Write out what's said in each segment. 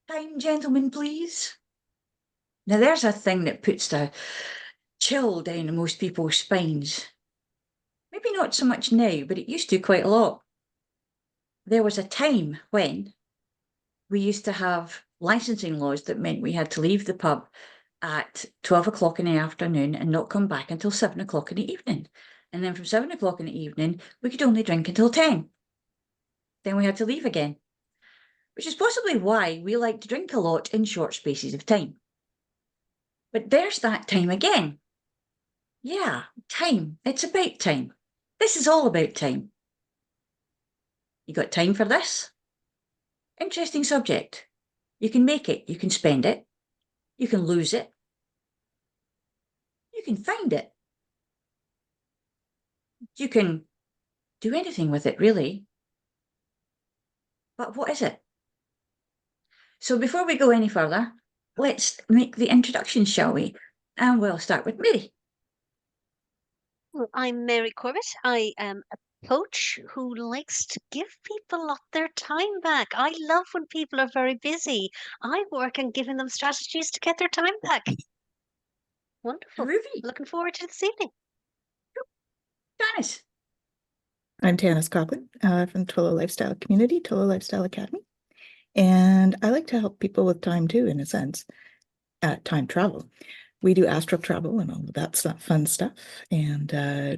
Time, gentlemen, please. Now, there's a thing that puts the chill down most people's spines. Maybe not so much now, but it used to quite a lot. There was a time when we used to have licensing laws that meant we had to leave the pub at 12 o'clock in the afternoon and not come back until 7 o'clock in the evening. And then from 7 o'clock in the evening, we could only drink until 10. Then we had to leave again, which is possibly why we like to drink a lot in short spaces of time. But there's that time again. Yeah, time. It's about time. This is all about time. You got time for this? Interesting subject. You can make it, you can spend it, you can lose it, you can find it. You can do anything with it, really. But what is it? So before we go any further, let's make the introductions, shall we? And we'll start with Mary. Well, I'm Mary Corbett. I am a coach who likes to give people a lot of their time back. I love when people are very busy. I work on giving them strategies to get their time back. Wonderful. Ruby. Looking forward to this evening. Tanys. I'm Tanys Coughlan from Twillo Lifestyle Community, Twillo Lifestyle Academy. And I like to help people with time too, in a sense, time travel. We do astral travel and all of that stuff, fun stuff. And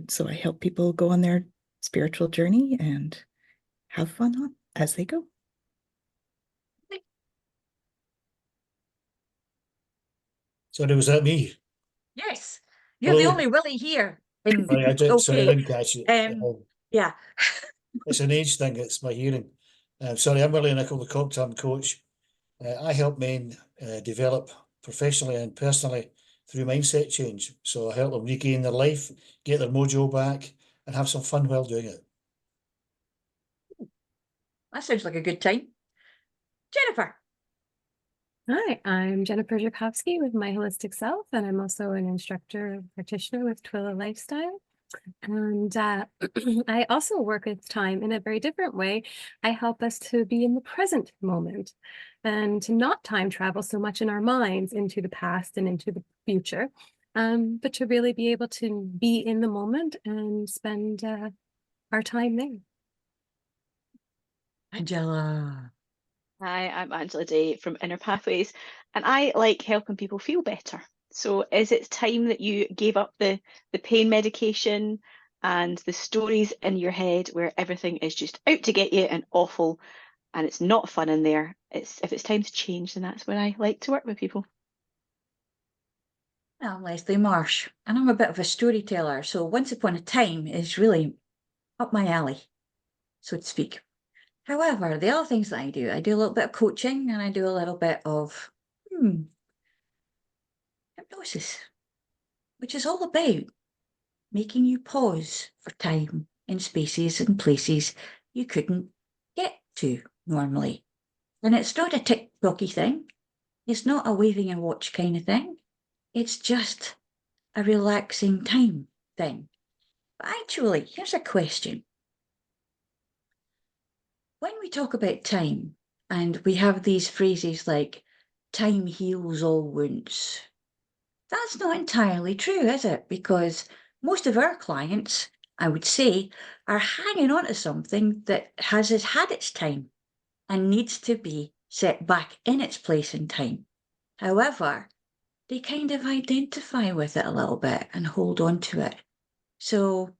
so I help people go on their spiritual journey and have fun as they go. Sorry, was that me? Yes, you're the Hello. only Willie here. Sorry, I didn't catch it. Yeah. It's an age thing, it's my hearing. Sorry, I'm Willie Nicol, the cocktail coach. I help men develop professionally and personally through mindset change. So I help them regain their life, get their mojo back, and have some fun while doing it. That sounds like a good time. Jennifer. Hi, I'm Jennifer Jurkofsky with My Holistic Self, and I'm also an instructor practitioner with Twillo Lifestyle. And I also work with time in a very different way. I help us to be in the present moment and to not time travel so much in our minds into the past and into the future, but to really be able to be in the moment and spend our time there. Angela. Hi, I'm Angela Daye from Inner Pathways, and I like helping people feel better. So is it time that you gave up the pain medication and the stories in your head where everything is just out to get you and awful and it's not fun in there? If it's time to change, then that's when I like to work with people. I'm Leslie Marsh, and I'm a bit of a storyteller, so Once Upon a Time is really up my alley, so to speak. However, the other things that I do a little bit of coaching and I do a little bit of hypnosis, which is all about making you pause for time in spaces and places you couldn't get to normally. And it's not a tick-tocky thing. It's not a waving and watch kind of thing. It's just a relaxing time thing. But actually, here's a question. When we talk about time and we have these phrases like time heals all wounds, that's not entirely true, is it? Because most of our clients, I would say, are hanging on to something that has had its time and needs to be set back in its place in time. However, they kind of identify with it a little bit and hold on to it. So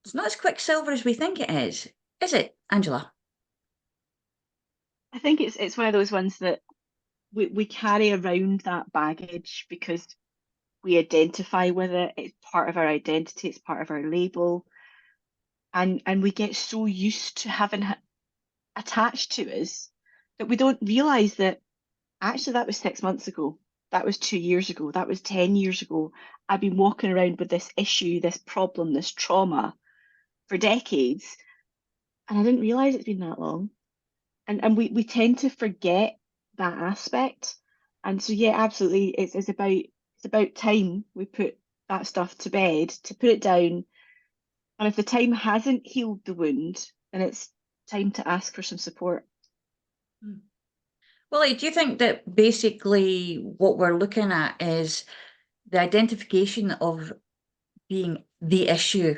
it's not as quicksilver as we think it is it, Angela? I think it's one of those ones that we carry around that baggage because we identify with it. It's part of our identity. It's part of our label. And we get so used to having it attached to us that we don't realize that actually that was 6 months ago. That was 2 years ago. That was 10 years ago. I've been walking around with this issue, this problem, this trauma for decades. And I didn't realize it's been that long. And we tend to forget that aspect. And so, yeah, absolutely. It's about time we put that stuff to bed, to put it down. And if the time hasn't healed the wound, then it's time to ask for some support. Willie, do you think that basically what we're looking at is the identification of being the issue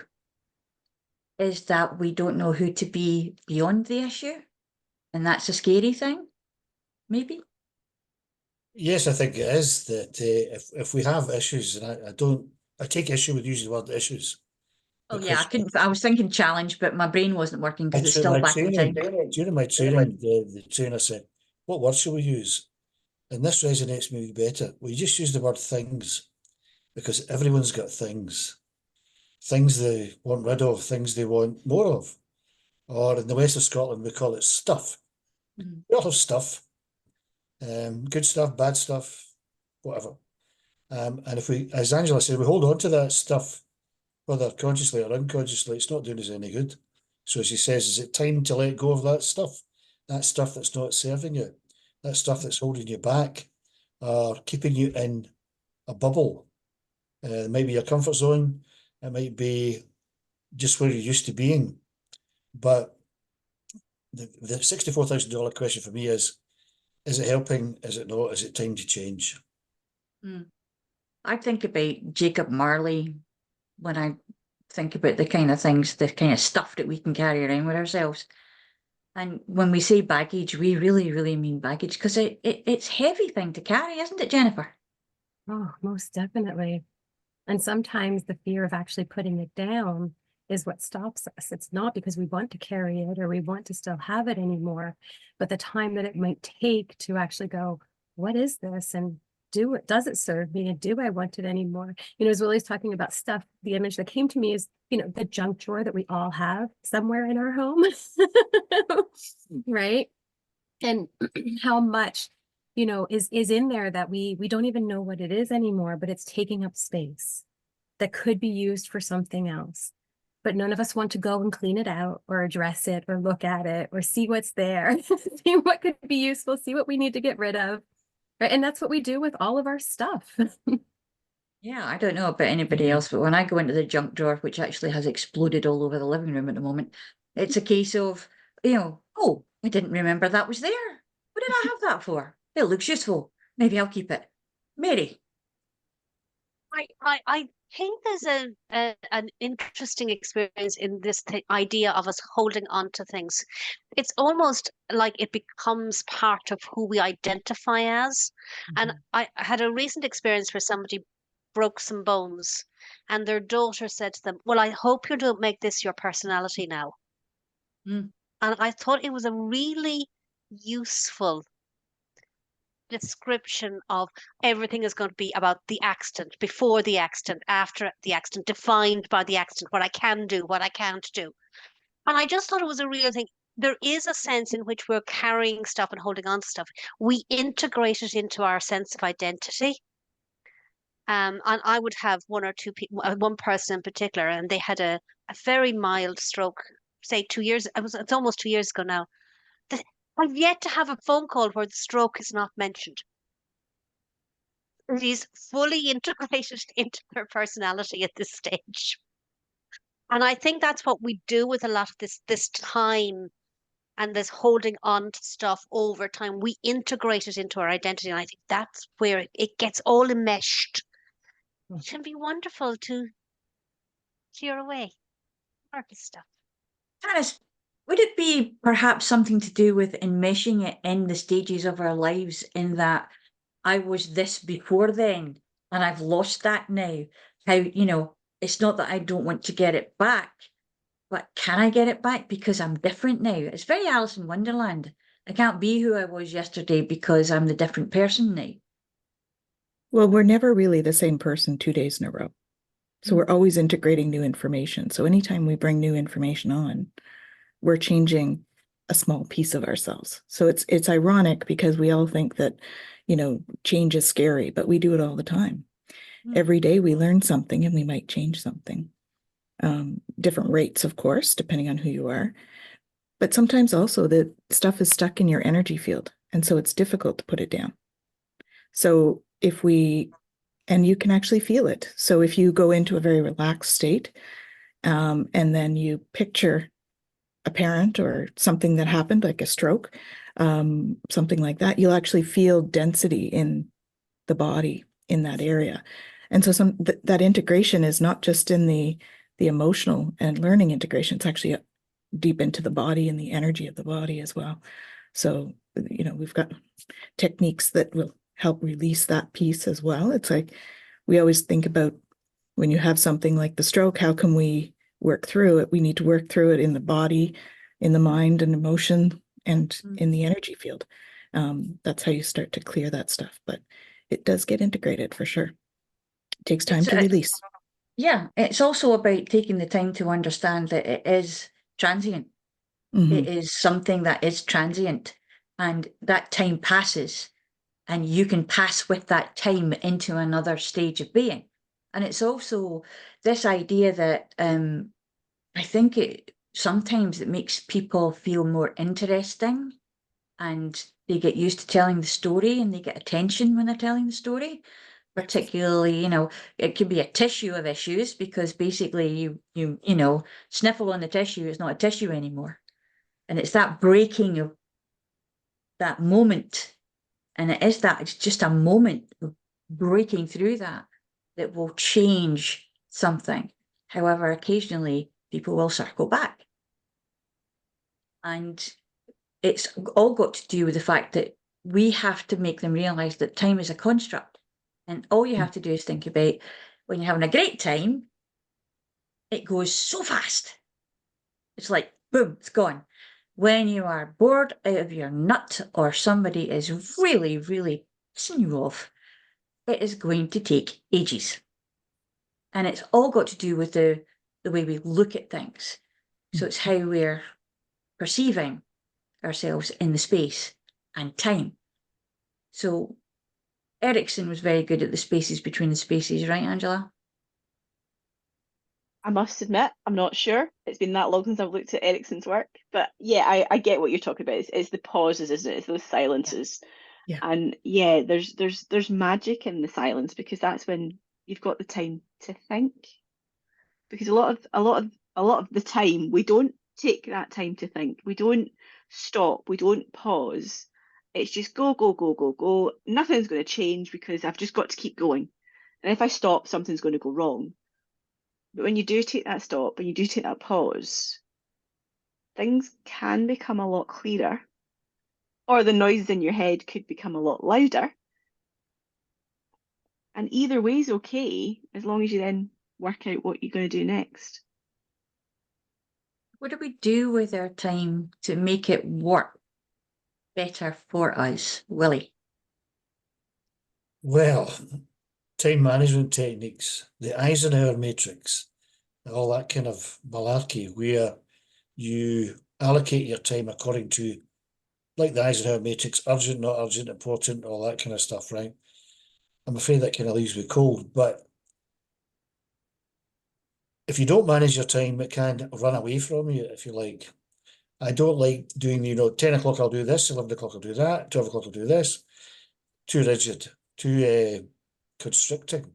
is that we don't know who to be beyond the issue? And that's a scary thing, maybe? Yes, I think it is that if we have issues, and I take issue with using the word issues. Oh yeah, because I was thinking challenge, but my brain wasn't working because it's during still my back in training, time. during my training, the trainer said, "What word shall we use?" And this resonates me better. We just use the word things because everyone's got things they want rid of, things they want more of. Or in the west of Scotland, we call it stuff. Mhm. We all have stuff, good stuff, bad stuff, whatever. And if we, as Angela said, we hold on to that stuff, whether consciously or unconsciously, it's not doing us any good. So she says, is it time to let go of that stuff? That stuff that's not serving you, that stuff that's holding you back, or keeping you in a bubble. It might be your comfort zone, it might be just where you're used to being. But the $64,000 question for me is it helping? Is it not? Is it time to change? I think about Jacob Marley when I think about the kind of things, the kind of stuff that we can carry around with ourselves. And when we say baggage, we really, really mean baggage because it's a heavy thing to carry, isn't it, Jennifer? Oh, most definitely. And sometimes the fear of actually putting it down is what stops us. It's not because we want to carry it or we want to still have it anymore, but the time that it might take to actually go, what is this? And does it serve me? And do I want it anymore? You know, as Willie's talking about stuff, the image that came to me is, you know, the junk drawer that we all have somewhere in our home, right? And how much, you know, is in there that we don't even know what it is anymore, but it's taking up space that could be used for something else. But none of us want to go and clean it out or address it or look at it or see what's there, see what could be useful, see what we need to get rid of. Right. And that's what we do with all of our stuff. Yeah, I don't know about anybody else, but when I go into the junk drawer, which actually has exploded all over the living room at the moment, it's a case of, oh, I didn't remember that was there. What did I have that for? It looks useful. Maybe I'll keep it. Mary. I think there's an interesting experience in this idea of us holding on to things. It's almost like it becomes part of who we identify as. And I had a recent experience where somebody broke some bones and their daughter said to them, well, I hope you don't make this your personality now. Mm. And I thought it was a really useful description of everything is going to be about the accident, before the accident, after the accident, defined by the accident, what I can do, what I can't do. And I just thought it was a real thing. There is a sense in which we're carrying stuff and holding on to stuff. We integrate it into our sense of identity. And I would have one or two people, one person in particular, and they had a very mild stroke, say 2 years, it's almost 2 years ago now. I've yet to have a phone call where the stroke is not mentioned. It is fully integrated into their personality at this stage. And I think that's what we do with a lot of this time and this holding on to stuff over time. We integrate it into our identity. And I think that's where it gets all enmeshed. It can be wonderful to clear away this stuff. Tanys, would it be perhaps something to do with enmeshing it in the stages of our lives in that I was this before then and I've lost that now? How, it's not that I don't want to get it back, but can I get it back because I'm different now? It's very Alice in Wonderland. I can't be who I was yesterday because I'm the different person now. Well, we're never really the same person 2 days in a row. So we're always integrating new information. So anytime we bring new information on, we're changing a small piece of ourselves. So it's ironic because we all think that, change is scary, but we do it all the time. Every day we learn something and we might change something. Different rates, of course, depending on who you are. But sometimes also the stuff is stuck in your energy field. And so it's difficult to put it down. So and you can actually feel it. So if you go into a very relaxed state, and then you picture a parent or something that happened, like a stroke, something like that, you'll actually feel density in the body in that area. And so that integration is not just in the emotional and learning integration, it's actually deep into the body and the energy of the body as well. So, you know, we've got techniques that will help release that piece as well. It's like we always think about when you have something like the stroke, how can we work through it? We need to work through it in the body, in the mind and emotion, and in the energy field. That's how you start to clear that stuff, but it does get integrated for sure. It takes time to release. Yeah, it's also about taking the time to understand that it is transient. It is something that is transient, and that time passes, and you can pass with that time into another stage of being. And it's also this idea that I think sometimes it makes people feel more interesting, and they get used to telling the story, and they get attention when they're telling the story. Particularly, you know, it could be a tissue of issues, because basically you know, sniffle on the tissue, it's not a tissue anymore. And it's that breaking of that moment. And it's just a moment of breaking through that will change something. However, occasionally people will circle back. And it's all got to do with the fact that we have to make them realize that time is a construct. And all you have to do is think about when you're having a great time, it goes so fast. It's like, boom, it's gone. When you are bored out of your nut, or somebody is really, really pissing you off, it is going to take ages. And it's all got to do with the way we look at things. So it's how we're perceiving ourselves in the space and time. So Erickson was very good at the spaces between the spaces, right, Angela? I must admit, I'm not sure. It's been that long since I've looked at Erickson's work. But yeah, I get what you're talking about. It's the pauses, isn't it? It's those silences. Yeah. And yeah, there's magic in the silence, because that's when you've got the time to think. Because a lot of the time we don't take that time to think. We don't stop. We don't pause. It's just go, go, go, go, go. Nothing's going to change because I've just got to keep going. And if I stop, something's going to go wrong. But when you do take that stop, when you do take that pause, things can become a lot clearer, or the noises in your head could become a lot louder. And either way is okay, as long as you then work out what you're going to do next. What do we do with our time to make it work better for us, Willie? Well, time management techniques, the Eisenhower matrix, all that kind of malarkey, where you allocate your time according to, like the Eisenhower matrix, urgent, not urgent, important, all that kind of stuff, right? I'm afraid that kind of leaves me cold, but if you don't manage your time, it can run away from you, if you like. I don't like doing, 10 o'clock I'll do this, 11 o'clock I'll do that, 12 o'clock I'll do this. Too rigid, too constricting.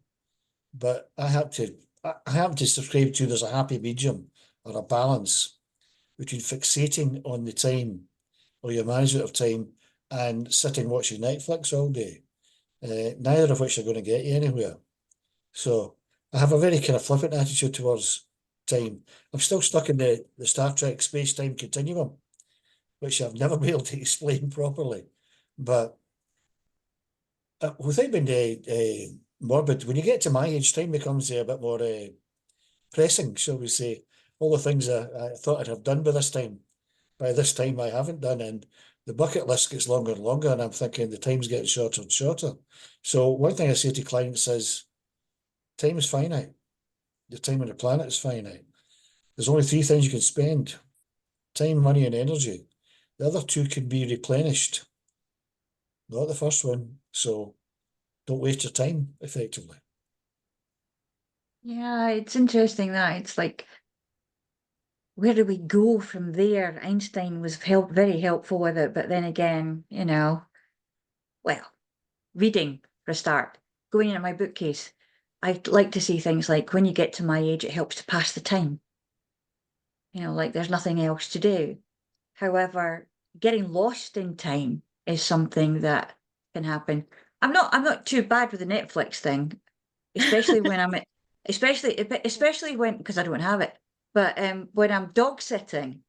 But I have to subscribe to there's a happy medium or a balance between fixating on the time or your management of time and sitting watching Netflix all day. Neither of which are going to get you anywhere. So I have a very kind of flippant attitude towards time. I'm still stuck in the Star Trek space-time continuum, which I've never been able to explain properly. But without being morbid, when you get to my age, time becomes a bit more pressing, shall we say. All the things I thought I'd have done by this time I haven't done, and the bucket list gets longer and longer, and I'm thinking the time's getting shorter and shorter. So one thing I say to clients is, time is finite. The time on the planet is finite. There's only 3 things you can spend: time, money, and energy. The other 2 can be replenished, not the first one. So don't waste your time, effectively. Yeah, it's interesting that it's like, where do we go from there? Einstein was very helpful with it, but then again, well, reading for a start, going into my bookcase. I'd like to see things like, when you get to my age, it helps to pass the time. Like there's nothing else to do. However, getting lost in time is something that can happen. I'm not too bad with the Netflix thing, especially when especially when, because I don't have it, but when I'm dog sitting,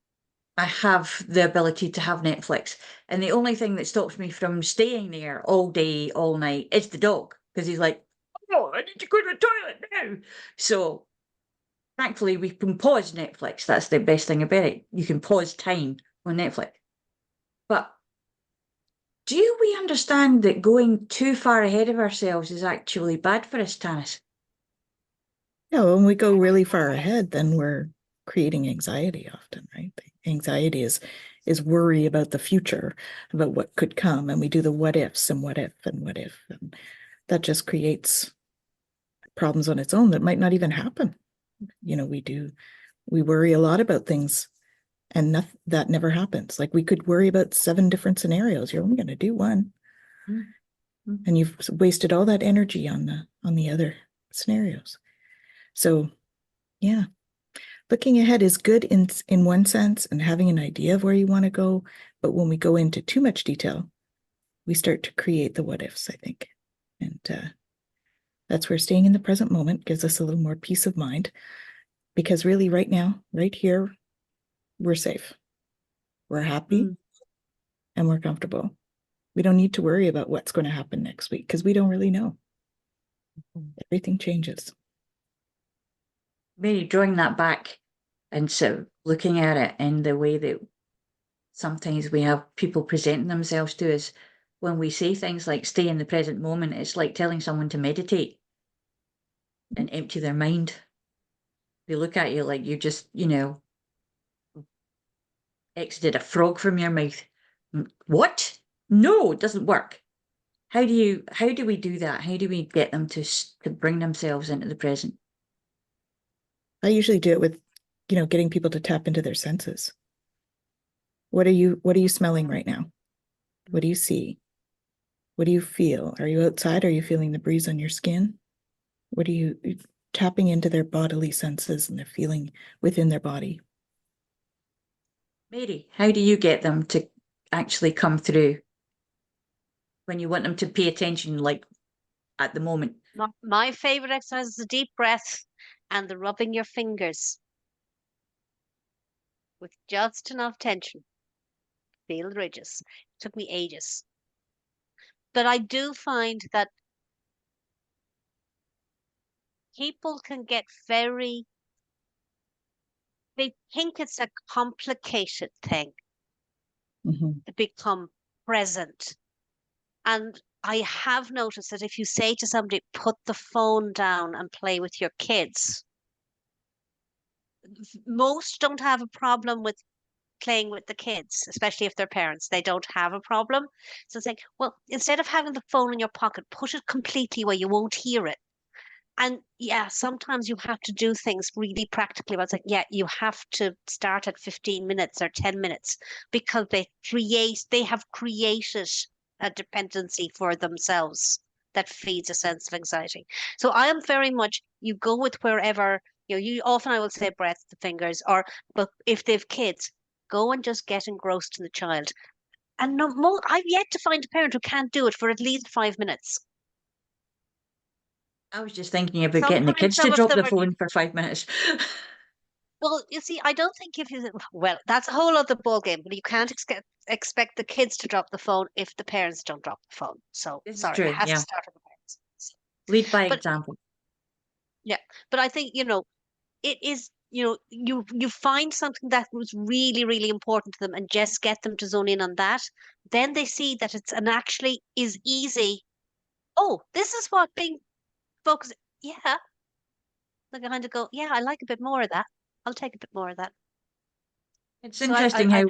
I have the ability to have Netflix, and the only thing that stops me from staying there all day, all night is the dog, because he's like, "Oh, I need to go to the toilet now." So thankfully, we can pause Netflix. That's the best thing about it. You can pause time on Netflix. But do we understand that going too far ahead of ourselves is actually bad for us, Tanys? Yeah, when we go really far ahead, then we're creating anxiety often, right? Anxiety is worry about the future, about what could come, and we do the what ifs and what if and what if, and that just creates problems on its own that might not even happen. You know, we worry a lot about things, and that never happens. Like, we could worry about 7 different scenarios. You're only going to do one, and you've wasted all that energy on the other scenarios. So, yeah. Looking ahead is good in one sense and having an idea of where you want to go. But when we go into too much detail, we start to create the what ifs, I think. And that's where staying in the present moment gives us a little more peace of mind. Because really, right now, right here, we're safe. We're happy and we're comfortable. We don't need to worry about what's going to happen next week because we don't really know. Everything changes. Maybe drawing that back and so looking at it in the way that sometimes we have people presenting themselves to us, when we say things like stay in the present moment, it's like telling someone to meditate and empty their mind. They look at you like you just, exited a frog from your mouth. What? No, it doesn't work. How do we do that? How do we get them to bring themselves into the present? I usually do it with, getting people to tap into their senses. What are you smelling right now? What do you see? What do you feel? Are you outside? Are you feeling the breeze on your skin? What are you tapping into their bodily senses and their feeling within their body? Mary, how do you get them to actually come through when you want them to pay attention, like at the moment? My favorite exercise is the deep breath and the rubbing your fingers with just enough tension. Feel the ridges. It took me ages. But I do find that people can get they think it's a complicated thing to become present. And I have noticed that if you say to somebody, put the phone down and play with your kids, most don't have a problem with playing with the kids, especially if they're parents. They don't have a problem. So it's like, well, instead of having the phone in your pocket, put it completely where you won't hear it. And yeah, sometimes you have to do things really practically. It's like, yeah, you have to start at 15 minutes or 10 minutes because they have created a dependency for themselves that feeds a sense of anxiety. So I am very much, you go with wherever, you often I will say breath the fingers, but if they've kids, go and just get engrossed in the child. And I've yet to find a parent who can't do it for at least 5 minutes. I was just thinking about getting the kids to drop the phone for 5 minutes. Well, you see, I don't think well, that's a whole other ballgame, but you can't expect the kids to drop the phone if the parents don't drop the phone. So, sorry, it has to start with the parents. Lead by example. Yeah, but I think, it is, you find something that was really, really important to them and just get them to zone in on that. Then they see that actually is easy. Oh, this is what being focused. Yeah. They're going to go, yeah, I like a bit more of that. I'll take a bit more of that. It's interesting how,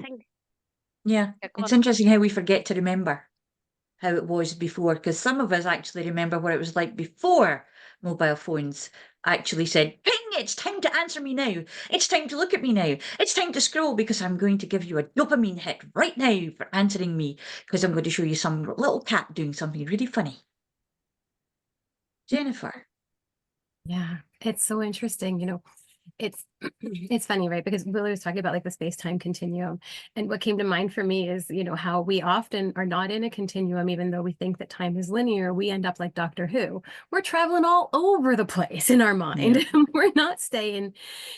it's interesting how we forget to remember how it was before, because some of us actually remember what it was like before mobile phones actually said, ping, it's time to answer me now. It's time to look at me now. It's time to scroll because I'm going to give you a dopamine hit right now for answering me because I'm going to show you some little cat doing something really funny. Jennifer. Yeah, it's so interesting. it's funny, right? Because Willie was talking about like the space-time continuum. And what came to mind for me is, you know, how we often are not in a continuum, even though we think that time is linear. We end up like Doctor Who. We're traveling all over the place in our mind. Yeah. We're not staying,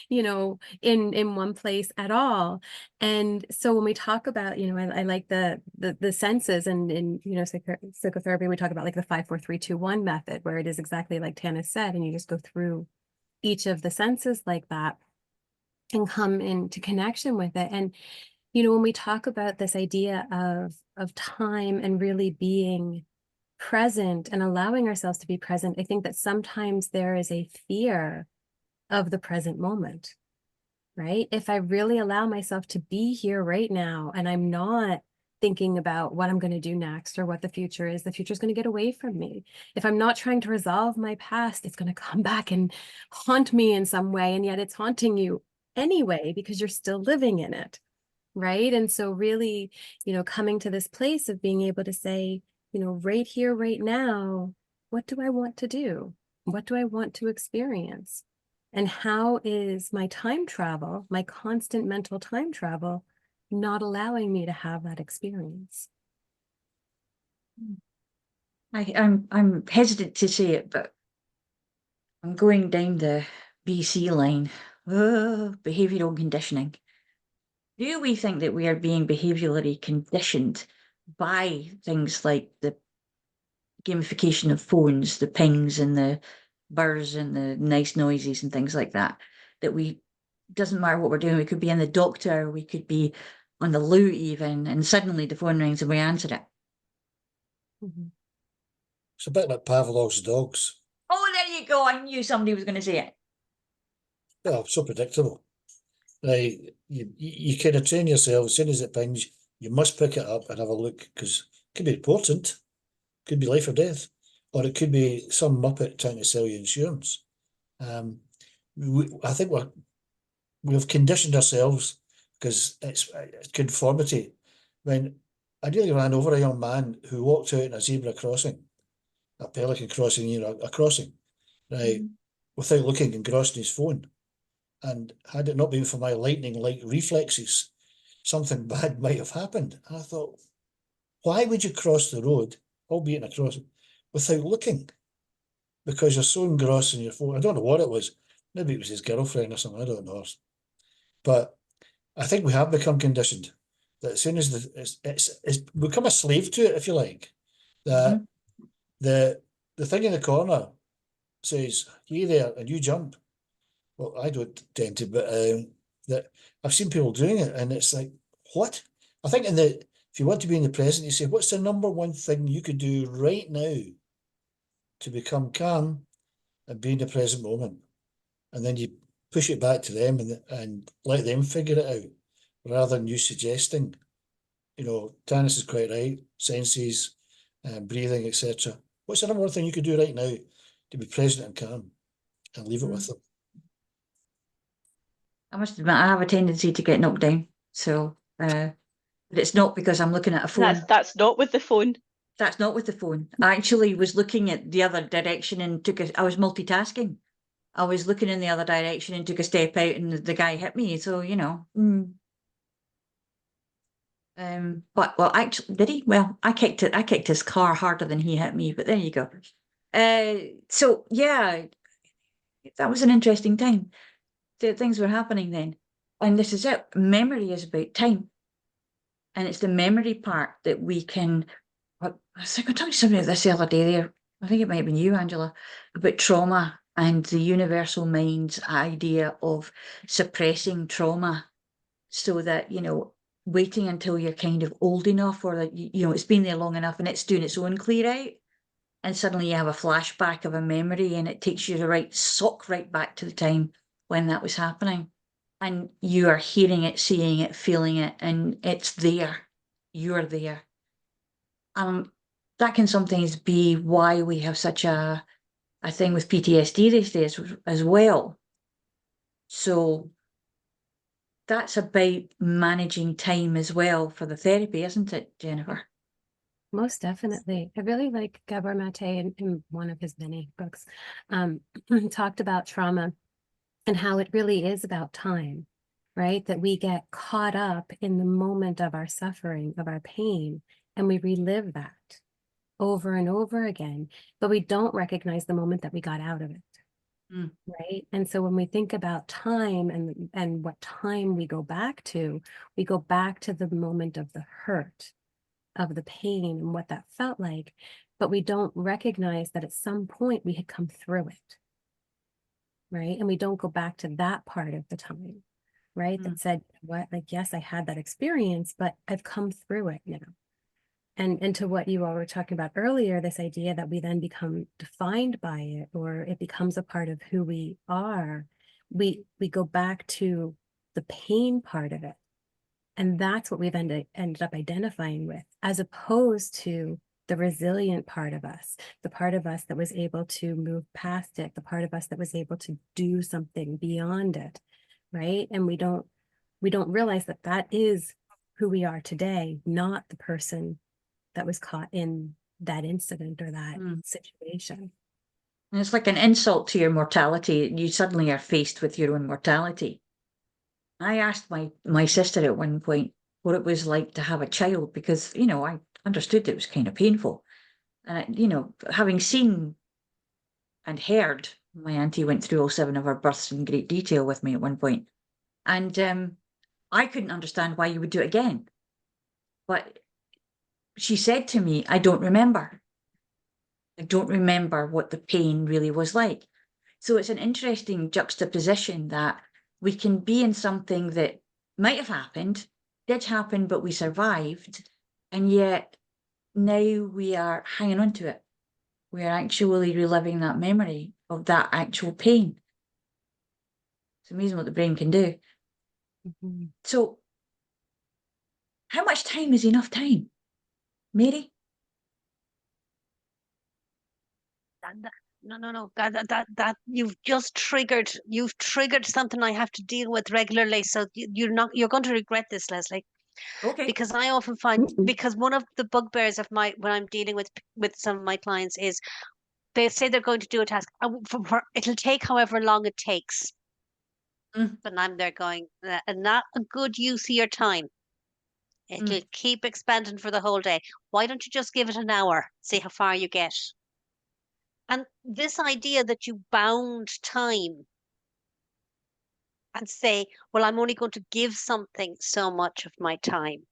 you know, in one place at all. And so when we talk about, you know, I like the senses, and in, you know, psychotherapy, we talk about like the 5, 4, 3, 2, 1 method, where it is exactly like Tanys said, and you just go through each of the senses like that and come into connection with it. And, you know, when we talk about this idea of time and really being present and allowing ourselves to be present, I think that sometimes there is a fear of the present moment, right? If I really allow myself to be here right now, and I'm not thinking about what I'm going to do next or what the future is going to get away from me. If I'm not trying to resolve my past, it's going to come back and haunt me in some way. And yet it's haunting you anyway, because you're still living in it. Right. And so really, you know, coming to this place of being able to say, you know, right here, right now, what do I want to do? What do I want to experience? And how is my time travel, my constant mental time travel, not allowing me to have that experience? I'm hesitant to say it, but I'm going down the BC line. Behavioral conditioning. Do we think that we are being behaviorally conditioned by things like the gamification of phones, the pings and the burrs and the nice noises and things like that? That we, doesn't matter what we're doing, we could be in the doctor, we could be on the loo even, and suddenly the phone rings and we answer it. Mm-hmm. It's a bit like Pavlov's dogs. Oh, there you go. I knew somebody was going to say it. Yeah, so predictable. Right, you kind of train yourself, as soon as it pings, you must pick it up and have a look, because it could be important, could be life or death, or it could be some muppet trying to sell you insurance. I think we've conditioned ourselves because it's conformity. When I nearly ran over a young man who walked out in a zebra crossing, a pelican crossing, you know, a crossing, right, without looking, engrossed in his phone. And had it not been for my lightning-like reflexes, something bad might have happened. And I thought, why would you cross the road, albeit in a crossing, without looking? Because you're so engrossed in your phone. I don't know what it was. Maybe it was his girlfriend or something. I don't know. But I think we have become conditioned that as soon as it's become a slave to it, if you like. That the thing in the corner says, "You there," and you jump. Well, I don't tend to, but that I've seen people doing it, and it's like, what? I think if you want to be in the present, you say, what's the number one thing you could do right now to become calm and be in the present moment? And then you push it back to them and let them figure it out, rather than you suggesting. You know, Tanys is quite right. Senses, breathing, etc. What's the number one thing you could do right now to be present and calm, and leave it with them? I must admit, I have a tendency to get knocked down. So, but it's not because I'm looking at a phone. That's not with the phone. That's not with the phone. I actually was looking at the other direction and I was multitasking. I was looking in the other direction and took a step out, and the guy hit me. So, you know. But well, actually, did he? Well, I kicked his car harder than he hit me. But there you go. So yeah, that was an interesting time. Things were happening then, and this is it. Memory is about time, and it's the memory part that we can. I think I talked to somebody about this the other day. There, I think it might have been you, Angela, about trauma and the universal mind's idea of suppressing trauma, so that, you know, waiting until you're kind of old enough, or that you know it's been there long enough and it's doing its own clear out, and suddenly you have a flashback of a memory, and it takes you right back to the time when that was happening, and you are hearing it, seeing it, feeling it, and it's there. You're there. That can sometimes be why we have such a thing with PTSD these days as well. So that's about managing time as well for the therapy, isn't it, Jennifer? Most definitely. I really like Gabor Mate in one of his many books, talked about trauma and how it really is about time, right? That we get caught up in the moment of our suffering, of our pain, and we relive that over and over again, but we don't recognize the moment that we got out of it. Right. And so when we think about time and what time we go back to the moment of the hurt, of the pain and what that felt like, but we don't recognize that at some point we had come through it. Right. And we don't go back to that part of the time, right? That said, what, like, yes, I had that experience, but I've come through it now. And to what you all were talking about earlier, this idea that we then become defined by it, or it becomes a part of who we are, we go back to the pain part of it. And that's what we've ended up identifying with, as opposed to the resilient part of us, the part of us that was able to move past it, the part of us that was able to do something beyond it, right? And we don't realize that that is who we are today, not the person that was caught in that incident or that situation. And it's like an insult to your mortality. You suddenly are faced with your own mortality. I asked my sister at one point what it was like to have a child, because, you know, I understood it was kind of painful. And, you know, having seen and heard, my auntie went through all 7 of her births in great detail with me at one point. And I couldn't understand why you would do it again. But she said to me, I don't remember. I don't remember what the pain really was like. So it's an interesting juxtaposition that we can be in something that might have happened, did happen, but we survived. And yet now we are hanging on to it. We are actually reliving that memory of that actual pain. It's amazing what the brain can do. So how much time is enough time? Mary? No. That you've triggered something I have to deal with regularly. So you're going to regret this, Leslie. Okay. Because I often find, because one of the bugbears of when I'm dealing with some of my clients is they say they're going to do a task. It'll take however long it takes. But I'm there going, not a good use of your time. It'll keep expanding for the whole day. Why don't you just give it an hour, see how far you get? And this idea that you bound time and say, well, I'm only going to give something so much of my time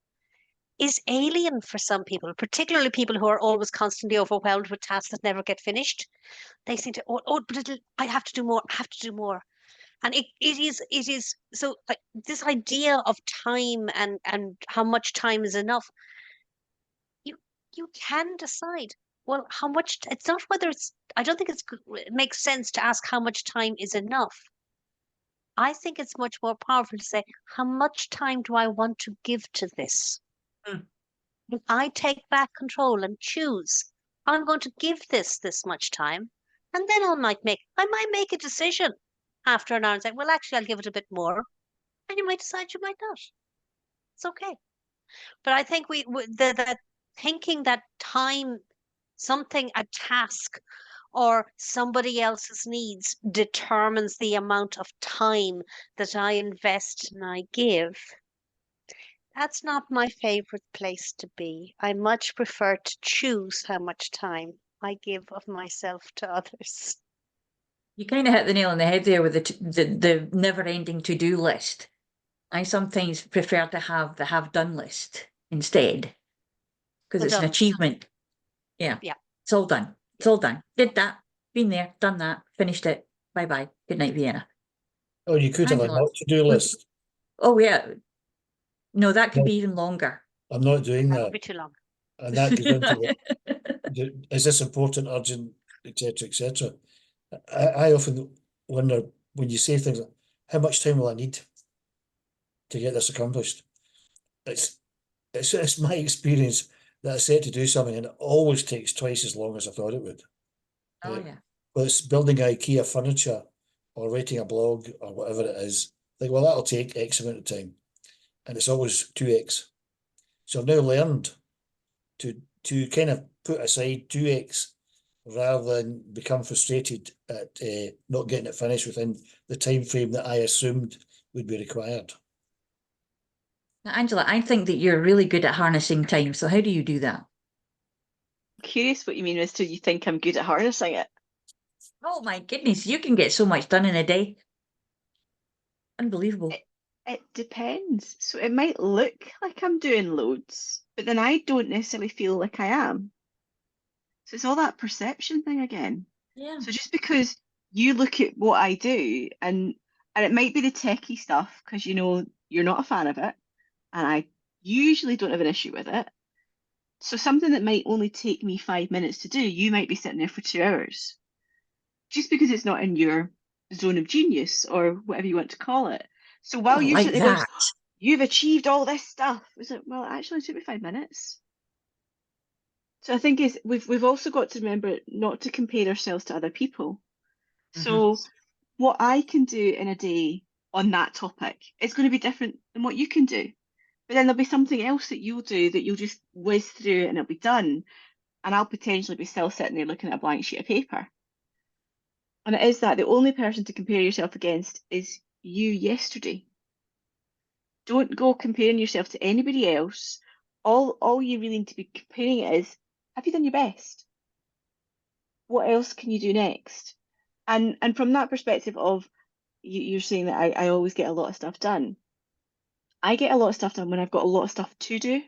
is alien for some people, particularly people who are always constantly overwhelmed with tasks that never get finished. They seem to, but I have to do more, I have to do more. And it is so, like, this idea of time and how much time is enough, you can decide, well, how much. It's not whether it's, I don't think it makes sense to ask how much time is enough. I think it's much more powerful to say, how much time do I want to give to this? If I take back control and choose, I'm going to give this much time, and then I might make a decision after an hour and say, well, actually, I'll give it a bit more, and you might decide you might not. It's okay. But I think the thinking that time, something, a task, or somebody else's needs determines the amount of time that I invest and I give, that's not my favorite place to be. I much prefer to choose how much time I give of myself to others. You kind of hit the nail on the head there with the never-ending to-do list. I sometimes prefer to have the have-done list instead, because it's an achievement. Yeah. It's all done. It's all done. Did that, been there, done that, finished it. Bye-bye. Good night, Vienna. Oh, you could have a not to-do list. Oh, yeah. No, that could be even longer. I'm not doing That that. would be too long. And that goes into is this important, urgent, etc., etc. I often wonder, when you say things like, how much time will I need to get this accomplished? It's my experience that I set to do something and it always takes twice as long as I thought it would. Oh, yeah. Well, it's building IKEA furniture or writing a blog or whatever it is. Like, well, that'll take X amount of time. And it's always 2x. So I've now learned to kind of put aside 2x rather than become frustrated at not getting it finished within the time frame that I assumed would be required. Now, Angela, I think that you're really good at harnessing time. So how do you do that? I'm curious what you mean as to you think I'm good at harnessing it. Oh my goodness, you can get so much done in a day. Unbelievable. It depends. So it might look like I'm doing loads, but then I don't necessarily feel like I am. So it's all that perception thing again. Yeah. So just because you look at what I do, and it might be the techie stuff because you know you're not a fan of it, and I usually don't have an issue with it. So something that might only take me 5 minutes to do, you might be sitting there for 2 hours. Just because it's not in your zone of genius or whatever you want to call it. So while I you're like sitting there going, that. you've achieved all this stuff. Was it, well, actually it took me 5 minutes. So I think we've also got to remember not to compare ourselves to other people. So what I can do in a day on that topic is going to be different than what you can do. But then there'll be something else that you'll do that you'll just whiz through and it'll be done. And I'll potentially be still sitting there looking at a blank sheet of paper. And it is that the only person to compare yourself against is you yesterday. Don't go comparing yourself to anybody else. All you really need to be comparing it is, have you done your best? What else can you do next? And from that perspective of you're saying that I always get a lot of stuff done. I get a lot of stuff done when I've got a lot of stuff to do.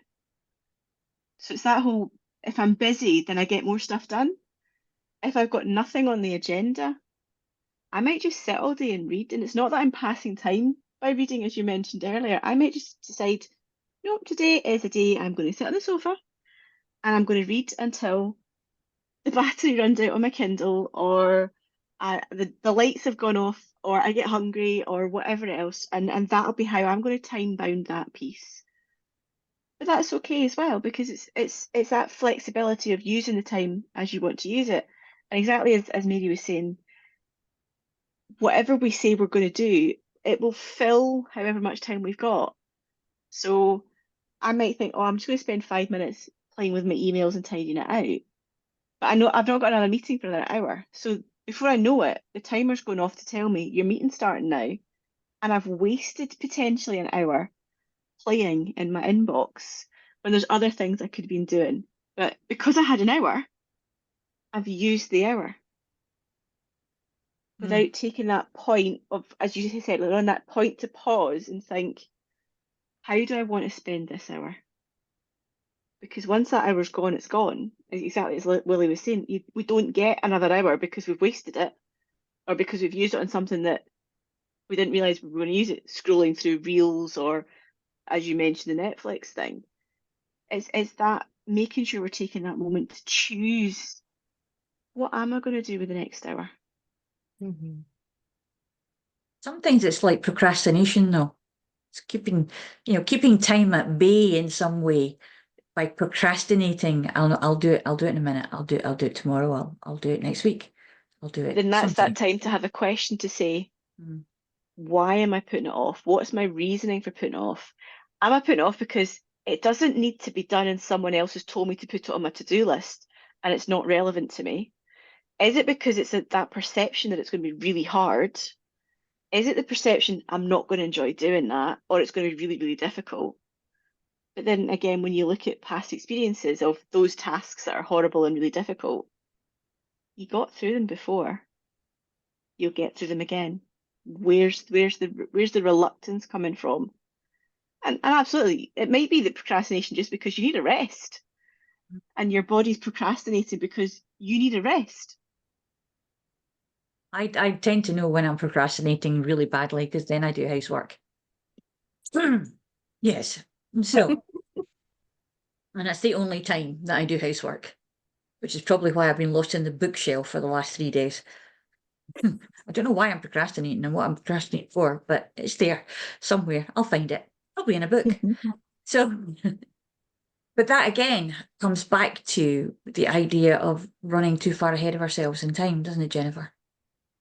So it's that whole, if I'm busy, then I get more stuff done. If I've got nothing on the agenda, I might just sit all day and read. And it's not that I'm passing time by reading, as you mentioned earlier. I might just decide, no, today is a day I'm going to sit on the sofa and I'm going to read until the battery runs out on my Kindle, or the lights have gone off, or I get hungry, or whatever else. And that'll be how I'm going to time bound that piece. But that's okay as well, because it's that flexibility of using the time as you want to use it. And exactly as Mary was saying, whatever we say we're going to do, it will fill however much time we've got. So I might think, oh, I'm just going to spend 5 minutes playing with my emails and tidying it out. But I know I've not got another meeting for another hour. So before I know it, the timer's going off to tell me your meeting's starting now. And I've wasted potentially an hour playing in my inbox when there's other things I could have been doing. But because I had an hour, I've used the hour without taking that point of, as you said, like on that point to pause and think, how do I want to spend this hour? Because once that hour's gone, it's gone. Exactly as Willie was saying, we don't get another hour because we've wasted it, or because we've used it on something that we didn't realise we were going to use it, scrolling through reels, or as you mentioned, the Netflix thing. It's that making sure we're taking that moment to choose, what am I going to do with the next hour? Sometimes it's like procrastination, though. It's keeping time at bay in some way by procrastinating. I'll do it. I'll do it in a minute. I'll do it tomorrow. I'll do it next week. I'll do it. Then that's sometime. that time to have a question to say, why am I putting it off? What's my reasoning for putting it off? Am I putting it off because it doesn't need to be done and someone else has told me to put it on my to-do list and it's not relevant to me? Is it because it's that perception that it's going to be really hard? Is it the perception I'm not going to enjoy doing that, or it's going to be really, really difficult? But then again, when you look at past experiences of those tasks that are horrible and really difficult, you got through them before. You'll get through them again. Where's the reluctance coming from? And absolutely, it might be the procrastination just because you need a rest, and your body's procrastinating because you need a rest. I tend to know when I'm procrastinating really badly because then I do housework. Yes. So, and that's the only time that I do housework, which is probably why I've been lost in the bookshelf for the last 3 days. I don't know why I'm procrastinating and what I'm procrastinating for, but it's there somewhere. I'll find it. Probably in a book. So, but that again comes back to the idea of running too far ahead of ourselves in time, doesn't it, Jennifer?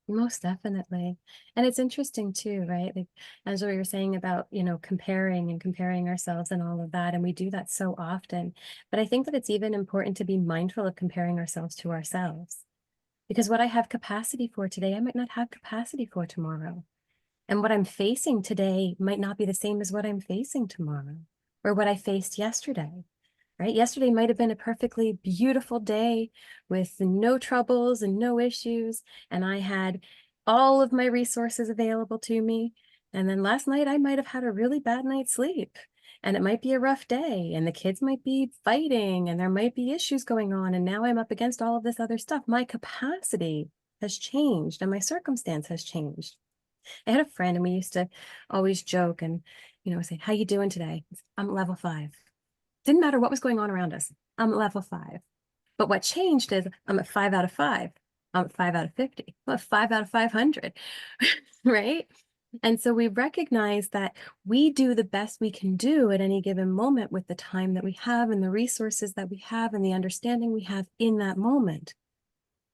Most definitely. And it's interesting too, right? Like as we were saying about, comparing ourselves and all of that. And we do that so often. But I think that it's even important to be mindful of comparing ourselves to ourselves. Because what I have capacity for today, I might not have capacity for tomorrow. And what I'm facing today might not be the same as what I'm facing tomorrow or what I faced yesterday, right? Yesterday might have been a perfectly beautiful day with no troubles and no issues. And I had all of my resources available to me. And then last night, I might have had a really bad night's sleep. And it might be a rough day, and the kids might be fighting, and there might be issues going on. And now I'm up against all of this other stuff. My capacity has changed, and my circumstance has changed. I had a friend, and we used to always joke and, say, "How you doing today?" "I'm level 5. Didn't matter what was going on around us. I'm at level 5. But what changed is I'm at 5 out of 5. I'm at 5 out of 50. I'm at 5 out of 500, right? And so we recognize that we do the best we can do at any given moment with the time that we have and the resources that we have and the understanding we have in that moment,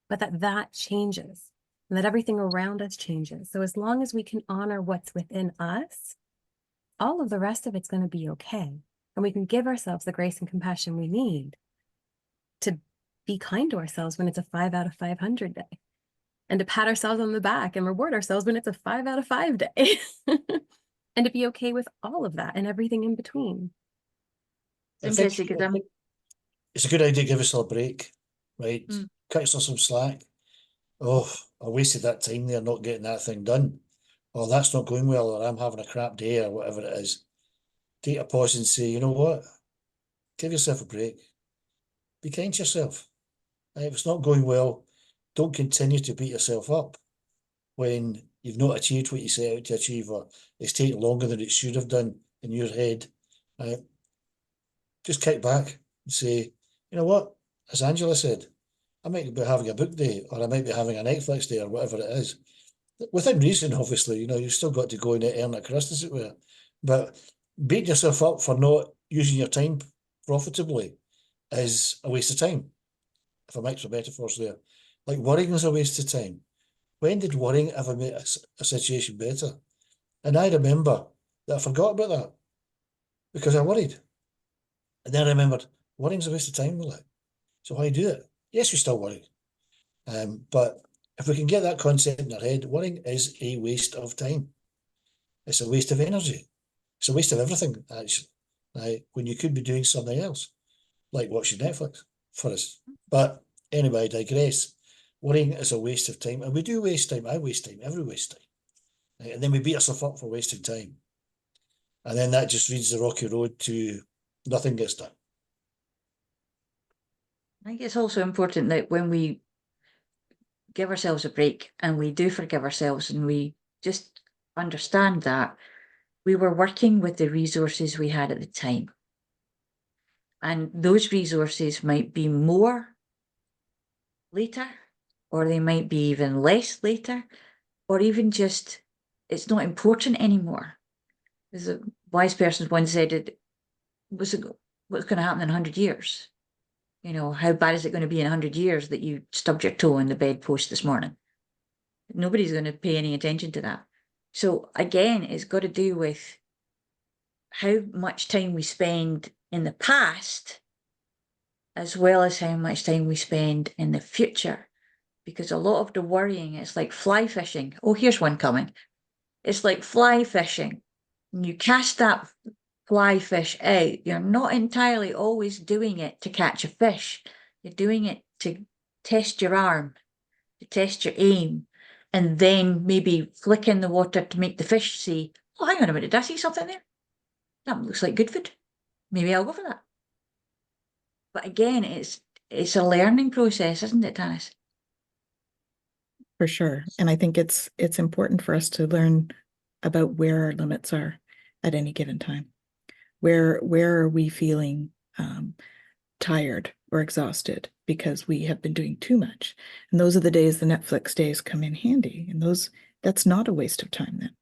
but that changes and that everything around us changes. So as long as we can honor what's within us, all of the rest of it's going to be okay. And we can give ourselves the grace and compassion we need to be kind to ourselves when it's a 5 out of 500 day. And to pat ourselves on the back and reward ourselves when it's a 5 out of 5 day. And to be okay with all of that and everything in between. It's interesting because it's a good idea to give yourself a break, right? Cut yourself some slack. Oh, I wasted that time there not getting that thing done. Oh, that's not going well, or I'm having a crap day, or whatever it is. Take a pause and say, you know what? Give yourself a break. Be kind to yourself. If it's not going well, don't continue to beat yourself up when you've not achieved what you set out to achieve, or it's taken longer than it should have done in your head. Just kick back and say, you know what? As Angela said, I might be having a book day, or I might be having a Netflix day, or whatever it is. Within reason, obviously, you've still got to go and earn a crust, as it were. But beating yourself up for not using your time profitably is a waste of time. If I make some metaphors there. Like worrying is a waste of time. When did worrying ever make a situation better? And I remember that I forgot about that because I worried. And then I remembered, worrying's a waste of time, Willie. So why do it? Yes, we still worry. But if we can get that concept in our head, worrying is a waste of time. It's a waste of energy. It's a waste of everything, actually. Right? When you could be doing something else, like watching Netflix, for us. But anyway, I digress. Worrying is a waste of time. And we do waste time. I waste time. Every waste time. Right? And then we beat ourselves up for wasting time. And then that just leads the rocky road to nothing gets done. I think it's also important that when we give ourselves a break and we do forgive ourselves and we just understand that we were working with the resources we had at the time. And those resources might be more later, or they might be even less later, or even just it's not important anymore. As a wise person once said, what's going to happen in 100 years? How bad is it going to be in 100 years that you stubbed your toe in the bedpost this morning? Nobody's going to pay any attention to that. So again, it's got to do with how much time we spend in the past, as well as how much time we spend in the future. Because a lot of the worrying, it's like fly fishing. Oh, here's one coming. It's like fly fishing. When you cast that fly fish out, you're not entirely always doing it to catch a fish. You're doing it to test your arm, to test your aim, and then maybe flick in the water to make the fish see, oh, hang on a minute, did I see something there? That looks like good food. Maybe I'll go for that. But again, it's a learning process, isn't it, Tanys? For sure. And I think it's important for us to learn about where our limits are at any given time. Where are we feeling tired or exhausted because we have been doing too much? And those are the days the Netflix days come in handy. And that's not a waste of time then.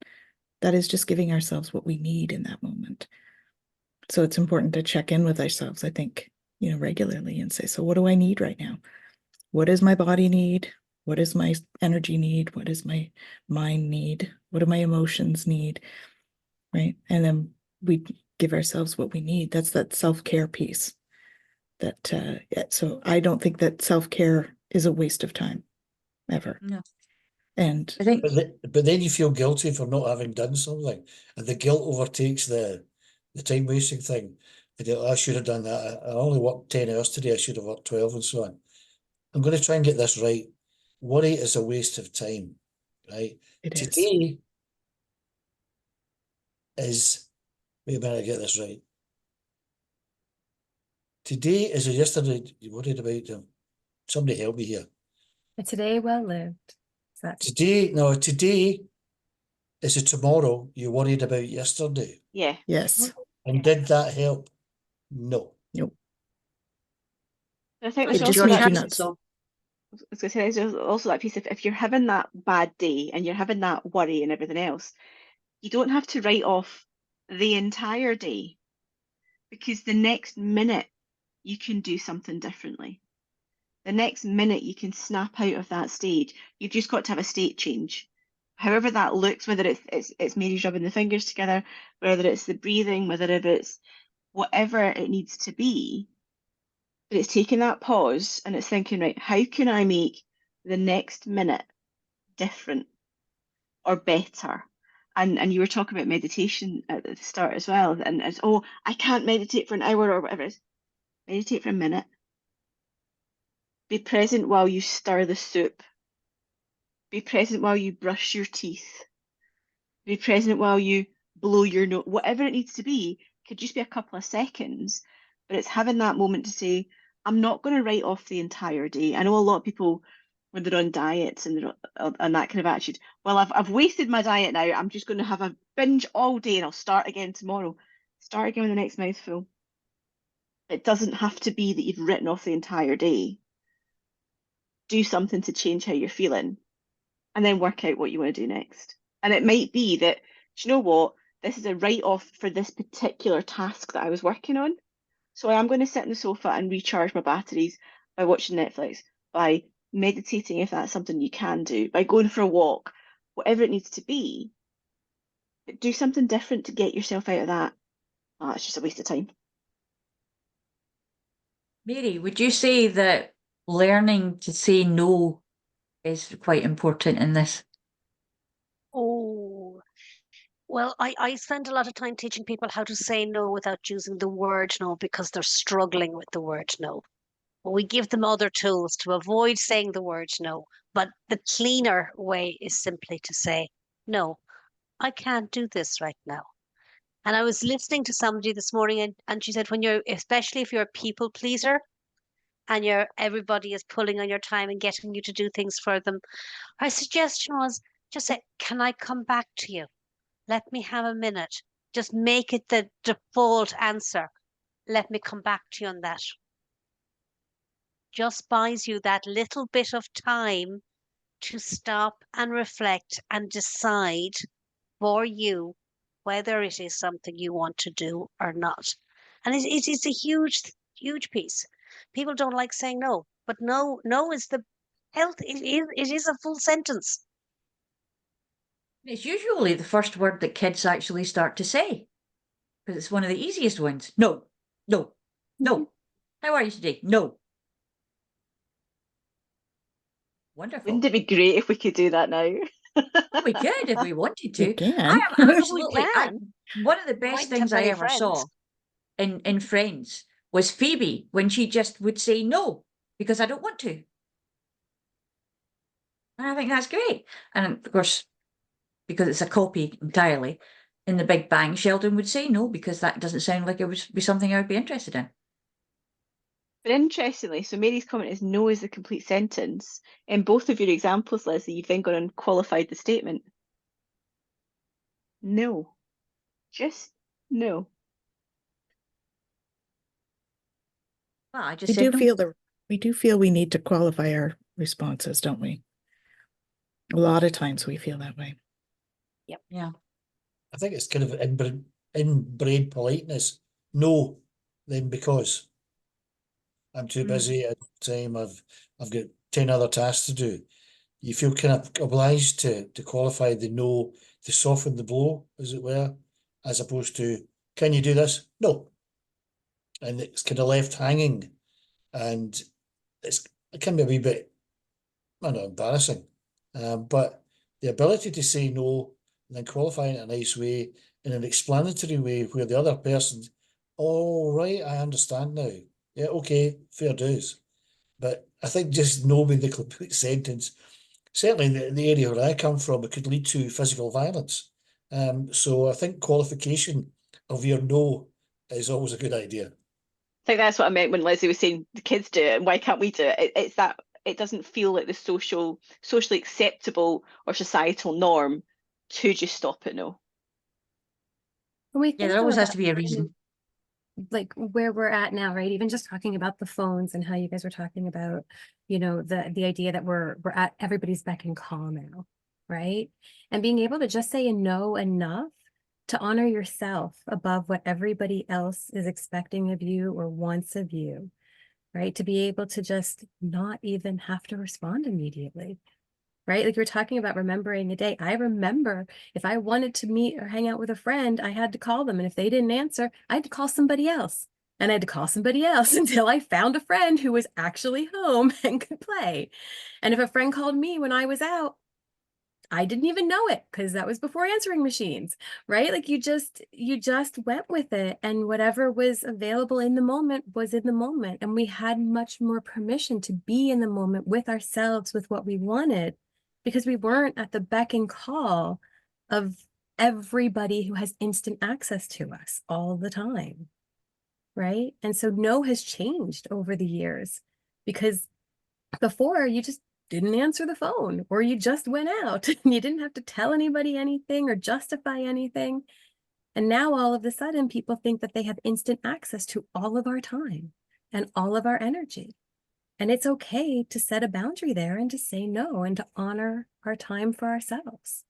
That is just giving ourselves what we need in that moment. So it's important to check in with ourselves, I think, regularly and say, so what do I need right now? What does my body need? What does my energy need? What does my mind need? What do my emotions need? Right? And then we give ourselves what we need. That's that self-care piece. So I don't think that self-care is a waste of time. ever. No. And I think But then you feel guilty for not having done something, and the guilt overtakes the time wasting thing. I should have done that. I only worked 10 hours today. I should have worked 12 and so on. I'm going to try and get this right. Worry is a waste of time, right? it is. Today is, wait a minute, I get this right. Today is a yesterday you worried about them. Somebody help me here. A today well lived. So that's Today is a tomorrow you worried about yesterday. Yeah. Yes. And did that help? No. Nope. I think It there's just also made that you piece, nuts. I was going to say, there's also that piece of, if you're having that bad day and you're having that worry and everything else, you don't have to write off the entire day, because the next minute you can do something differently. The next minute you can snap out of that state. You've just got to have a state change. However that looks, whether it's Mary's rubbing the fingers together, whether it's the breathing, whether it's whatever it needs to be, but it's taking that pause and it's thinking, right, how can I make the next minute different or better? And you were talking about meditation at the start as well, and it's, oh, I can't meditate for an hour or whatever it is. Meditate for a minute. Be present while you stir the soup. Be present while you brush your teeth. Be present while you blow your nose. Whatever it needs to be, could just be a couple of seconds, but it's having that moment to say, I'm not going to write off the entire day. I know a lot of people, when they're on diets and they're on that kind of attitude, well, I've wasted my diet now. I'm just going to have a binge all day and I'll start again tomorrow. Start again with the next mouthful. It doesn't have to be that you've written off the entire day. Do something to change how you're feeling, and then work out what you want to do next. And it might be that, do you know what? This is a write-off for this particular task that I was working on. So I am going to sit on the sofa and recharge my batteries by watching Netflix, by meditating if that's something you can do, by going for a walk, whatever it needs to be. But do something different to get yourself out of that. Oh, it's just a waste of time. Mary, would you say that learning to say no is quite important in this? Oh, well, I spend a lot of time teaching people how to say no without using the word no, because they're struggling with the word no. But we give them other tools to avoid saying the word no. But the cleaner way is simply to say, no, I can't do this right now. And I was listening to somebody this morning, and she said, when you're, especially if you're a people pleaser and everybody is pulling on your time and getting you to do things for them, her suggestion was just say, can I come back to you? Let me have a minute. Just make it the default answer. Let me come back to you on that. Just buys you that little bit of time to stop and reflect and decide for you whether it is something you want to do or not. And it is a huge, huge piece. People don't like saying no, but no is the health. It is a full sentence. It's usually the first word that kids actually start to say, because it's one of the easiest ones. No, no, no. How are you today? No. Wonderful. Wouldn't it be great if we could do that now? Well, we could if we wanted to. You can. I am absolutely. can. One of the Mightn't best have things I many ever friends. saw in Friends was Phoebe when she just would say no because I don't want to. And I think that's great. And of course, because it's a copy entirely, in The Big Bang, Sheldon would say no because that doesn't sound like it would be something I would be interested in. But interestingly, so Mary's comment is no is the complete sentence. In both of your examples, Leslie, you've then gone and qualified the statement. No. Just no. Well, I just We said do no. feel we need to qualify our responses, don't we? A lot of times we feel that way. Yep. Yeah. I think it's kind of inbred politeness. No, then because I'm too busy at the time. I've got 10 other tasks to do. You feel kind of obliged to qualify the no, to soften the blow, as it were, as opposed to, can you do this? No. And it's kind of left hanging, and it can be a wee bit well, not embarrassing, but the ability to say no and then qualify in a nice way, in an explanatory way, where the other person, oh, right, I understand now. Yeah, okay, fair dues. But I think just no being the complete sentence, certainly in the area where I come from, it could lead to physical violence. So I think qualification of your no is always a good idea. I think that's what I meant when Lizzie was saying the kids do it and why can't we do it? It's that it doesn't feel like the socially acceptable or societal norm to just stop at no. When we Yeah, think there always about has to be a reason. like where we're at now, right? Even just talking about the phones and how you guys were talking about, you know, the idea that we're at everybody's beck and call now, right? And being able to just say a no enough to honor yourself above what everybody else is expecting of you or wants of you, right? To be able to just not even have to respond immediately. Right? Like you were talking about remembering a day. I remember if I wanted to meet or hang out with a friend, I had to call them. And if they didn't answer, I had to call somebody else. And I had to call somebody else until I found a friend who was actually home and could play. And if a friend called me when I was out, I didn't even know it because that was before answering machines, right? Like you just went with it, and whatever was available in the moment was in the moment. And we had much more permission to be in the moment with ourselves, with what we wanted, because we weren't at the beck and call of everybody who has instant access to us all the time, right? And so no has changed over the years, because before you just didn't answer the phone or you just went out and you didn't have to tell anybody anything or justify anything. And now all of a sudden people think that they have instant access to all of our time and all of our energy. And it's okay to set a boundary there and to say no and to honor our time for ourselves.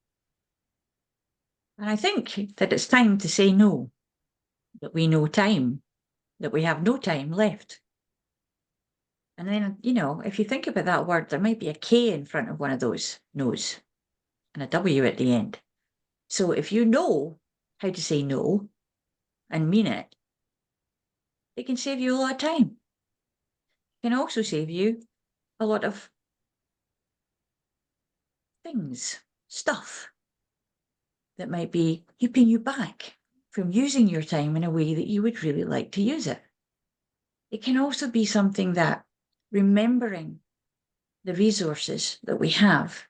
And I think that it's time to say no, that we know time, that we have no time left. And then, you know, if you think about that word, there might be a K in front of one of those no's and a W at the end. So if you know how to say no and mean it, it can save you a lot of time. It can also save you a lot of things, stuff that might be keeping you back from using your time in a way that you would really like to use it. It can also be something that remembering the resources that we have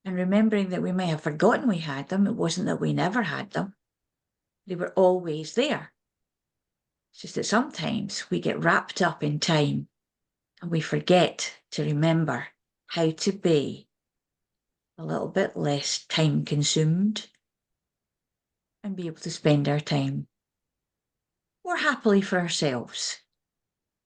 and remembering that we may have forgotten we had them. It wasn't that we never had them. They were always there. It's just that sometimes we get wrapped up in time and we forget to remember how to be a little bit less time consumed and be able to spend our time more happily for ourselves